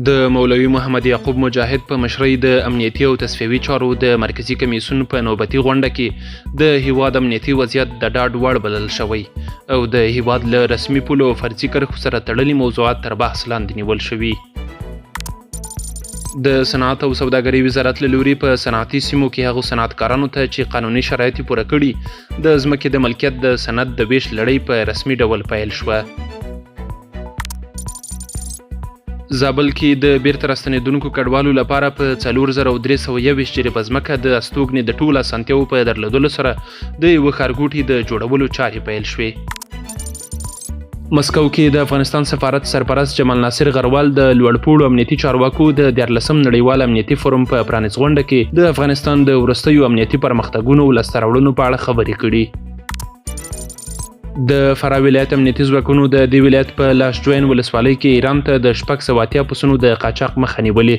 د مولوي محمد یعقوب مجاهد په مشرۍ د امنیتي او تصفیوي چارو د مرکزي کمیسیون په نوبتي غونډه کې د هیواد امنیتي وضعیت د ډاډ وړ بلل شوی او د هیواد له رسمي پولو فرضي کرښو سره تړلي موضوعات تر بحث لاندې نیول شوي. د صنعت او سوداګرۍ وزارت له لوري په صنعتي سیمو کې هغو صنعتکارانو ته چې قانوني شرایط پوره کړي د ځمکې د ملکیت د سند د ویش لړۍ په رسمي ډول پیل شوه. زابل کې د بیرته راستنېدونکو کډوالو لپاره په 4321 جریبه ځمکه د استوګنې د ټولو اسانتیاوو په درلودلو سره د یوه ښارګوټي د جوړولو چارې پیل شوې. مسکو کې د افغانستان سفارت سرپرست جمال ناصر غروال د لوړپوړو امنیتي چارواکو د 14 نړیوال امنیتي فورم په پرانیست غونډه کې د افغانستان د وروستیو امنیتي پرمختګونو لاسته راوړنو په اړه خبرې کړي. د فراه ولایت امنیتي ځواکونو د دې ولایت په لاشجوین ولسوالۍ کې ایران ته د 680 پسونو د قاچاق مخه نیولې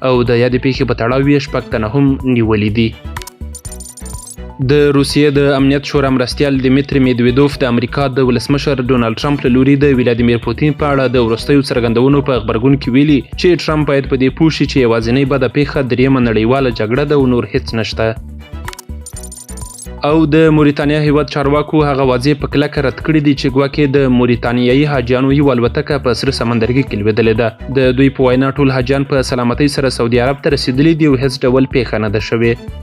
او د یادې پیښې په تړاو یې 6 تنه هم نیولي دي. د روسیې د امنیت شورا مرستیال دیمیتری میدویدوف د امریکا د ولسمشر ډونالډ ټرمپ له لوري د ولادیمیر پوتین په اړه د وروستیو څرګندونو په غبرګون کې ویلي چې ټرمپ باید په دې پوه شي چې یوازینۍ بده پیښه دریمه نړیواله جګړه ده او نور هیڅ نشته. او د موریتانیا هیواد چارواکو هغه واضح په کلکه رد کړي دي چې ګواکې د موریتانیایي حاجیانو یوه الوتکه په سره سمندرګي کې لوېدلې ده. د دوی په وینا ټول حاجیان په سلامتۍ سره سعودي عرب ته رسېدلي دي او هیڅ ډول پیښه نه ده شوې.